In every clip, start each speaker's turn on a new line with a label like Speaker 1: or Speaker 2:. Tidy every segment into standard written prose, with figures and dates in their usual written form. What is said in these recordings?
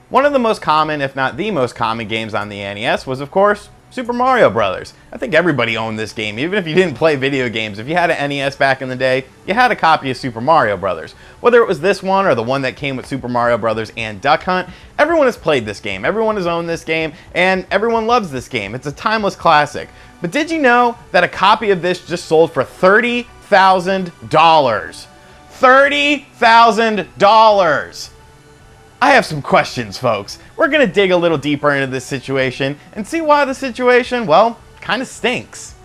Speaker 1: One of the most common, if not the most common games on the NES was, of course, Super Mario Brothers. I think everybody owned this game, even if you didn't play video games. If you had an NES back in the day, you had a copy of Super Mario Brothers. Whether it was this one or the one that came with Super Mario Brothers and Duck Hunt, everyone has played this game, everyone has owned this game, and everyone loves this game. It's a timeless classic. But did you know that a copy of this just sold for $30,000? $30,000! I have some questions, folks. We're going to dig a little deeper into this situation and see why the situation, well, kind of stinks.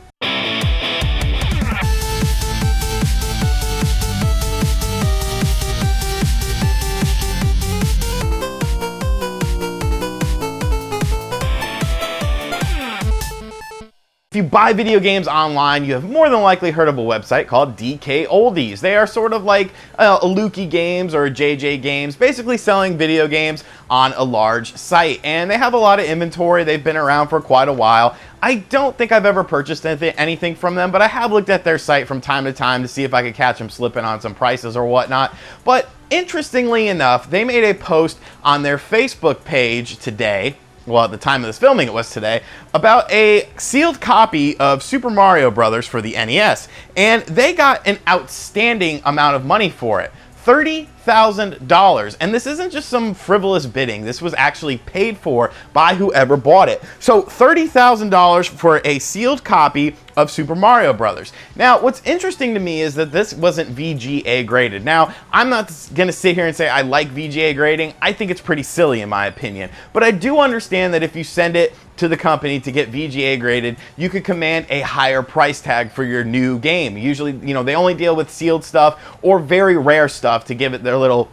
Speaker 1: If you buy video games online, you have more than likely heard of a website called DK Oldies. They are sort of like a Lukey Games or a JJ Games, basically selling video games on a large site. And they have a lot of inventory. They've been around for quite a while. I don't think I've ever purchased anything from them, but I have looked at their site from time to time to see if I could catch them slipping on some prices or whatnot. But interestingly enough, they made a post on their Facebook page today, well, at the time of this filming it was today, about a sealed copy of Super Mario Brothers for the NES. And they got an outstanding amount of money for it. $30,000. And this isn't just some frivolous bidding. This was actually paid for by whoever bought it. So $30,000 for a sealed copy of Super Mario Brothers. Now, what's interesting to me is that this wasn't VGA graded. Now, I'm not going to sit here and say I like VGA grading. I think it's pretty silly in my opinion. But I do understand that if you send it to the company to get VGA graded, you could command a higher price tag for your new game. Usually, they only deal with sealed stuff or very rare stuff to give it their little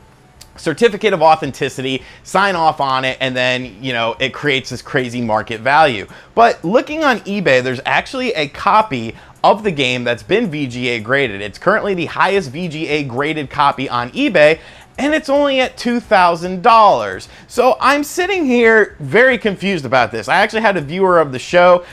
Speaker 1: certificate of authenticity, sign off on it, and then, it creates this crazy market value. But looking on eBay, there's actually a copy of the game that's been VGA graded. It's currently the highest VGA graded copy on eBay, and it's only at $2,000. So I'm sitting here very confused about this. I actually had a viewer of the show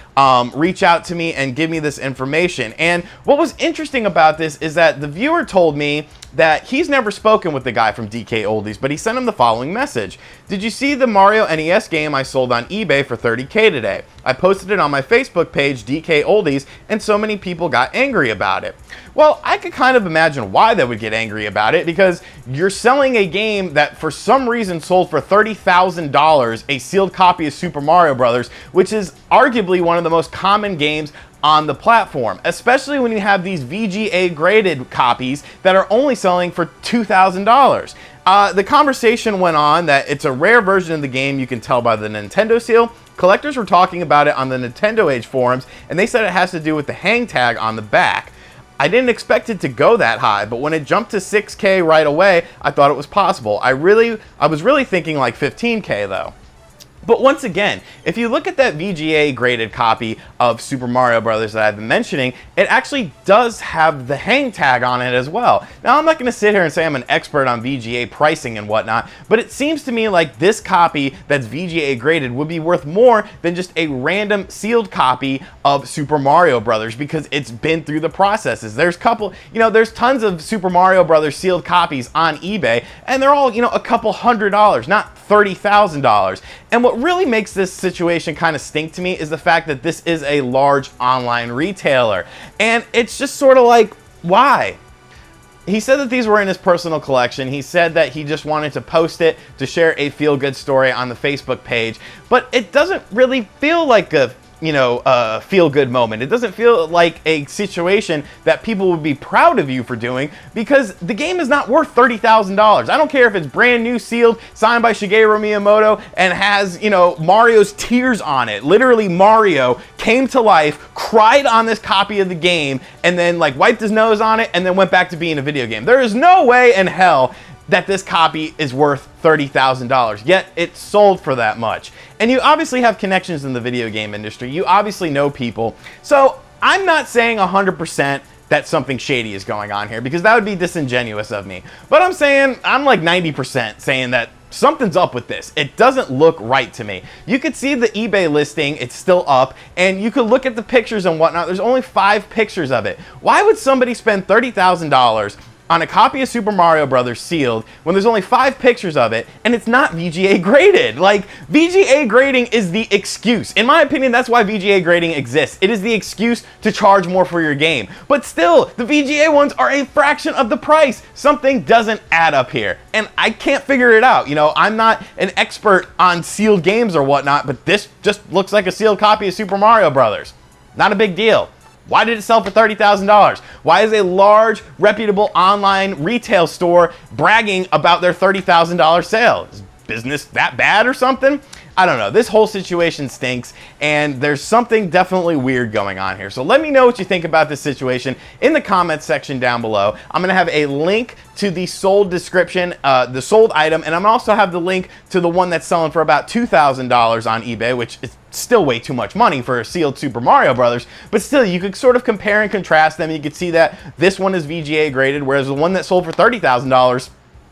Speaker 1: reach out to me and give me this information. And what was interesting about this is that the viewer told me that he's never spoken with the guy from DK Oldies, but he sent him the following message. Did you see the Mario NES game I sold on eBay for $30K today? I posted it on my Facebook page, DK Oldies, and so many people got angry about it. Well, I could kind of imagine why they would get angry about it, because you're selling a game that for some reason sold for $30,000, a sealed copy of Super Mario Brothers, which is arguably one of the most common games on the platform, especially when you have these VGA graded copies that are only selling for $2,000. The conversation went on that it's a rare version of the game, you can tell by the Nintendo seal. Collectors were talking about it on the Nintendo Age forums, and they said it has to do with the hang tag on the back. I didn't expect it to go that high, but when it jumped to 6K right away, I thought it was possible. I was really thinking like 15K though. But once again, if you look at that VGA graded copy of Super Mario Brothers that I've been mentioning, it actually does have the hang tag on it as well. Now, I'm not going to sit here and say I'm an expert on VGA pricing and whatnot, but it seems to me like this copy that's VGA graded would be worth more than just a random sealed copy of Super Mario Brothers, because it's been through the processes. There's there's tons of Super Mario Brothers sealed copies on eBay, and they're all, a couple $100, not $30,000. And what really makes this situation kind of stink to me is the fact that this is a large online retailer. And it's just sort of like, why? He said that these were in his personal collection. He said that he just wanted to post it to share a feel-good story on the Facebook page. But it doesn't really feel like a feel-good moment. It doesn't feel like a situation that people would be proud of you for doing, because the game is not worth $30,000. I don't care if it's brand new, sealed, signed by Shigeru Miyamoto, and has, Mario's tears on it. Literally, Mario came to life, cried on this copy of the game, and then wiped his nose on it, and then went back to being a video game. There is no way in hell that this copy is worth $30,000, yet it's sold for that much. And you obviously have connections in the video game industry. You obviously know people. So I'm not saying 100% that something shady is going on here, because that would be disingenuous of me. But I'm like 90% saying that something's up with this. It doesn't look right to me. You could see the eBay listing, it's still up, and you could look at the pictures and whatnot. There's only 5 pictures of it. Why would somebody spend $30,000 on a copy of Super Mario Bros. Sealed when there's only 5 pictures of it and it's not VGA graded? Like, VGA grading is the excuse. In my opinion, that's why VGA grading exists. It is the excuse to charge more for your game. But still, the VGA ones are a fraction of the price. Something doesn't add up here, and I can't figure it out. You know, I'm not an expert on sealed games or whatnot, but this just looks like a sealed copy of Super Mario Bros. Not a big deal. Why did it sell for $30,000? Why is a large, reputable online retail store bragging about their $30,000 sale? Is business that bad or something? I don't know. This whole situation stinks, and there's something definitely weird going on here. So let me know what you think about this situation in the comments section down below. I'm going to have a link to the sold description, the sold item, and I'm going to also have the link to the one that's selling for about $2,000 on eBay, which is still way too much money for a sealed Super Mario Bros. But still, you could sort of compare and contrast them. You could see that this one is VGA graded, whereas the one that sold for $30,000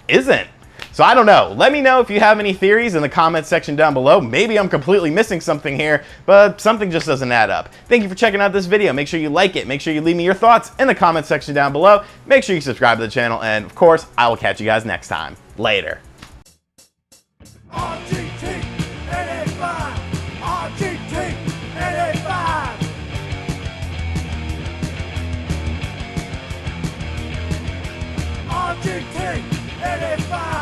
Speaker 1: isn't. So I don't know. Let me know if you have any theories in the comments section down below. Maybe I'm completely missing something here, but something just doesn't add up. Thank you for checking out this video. Make sure you like it. Make sure you leave me your thoughts in the comments section down below. Make sure you subscribe to the channel, and of course, I will catch you guys next time. Later.
Speaker 2: RGT, NA5, RGT, NA5. RGT, NA5.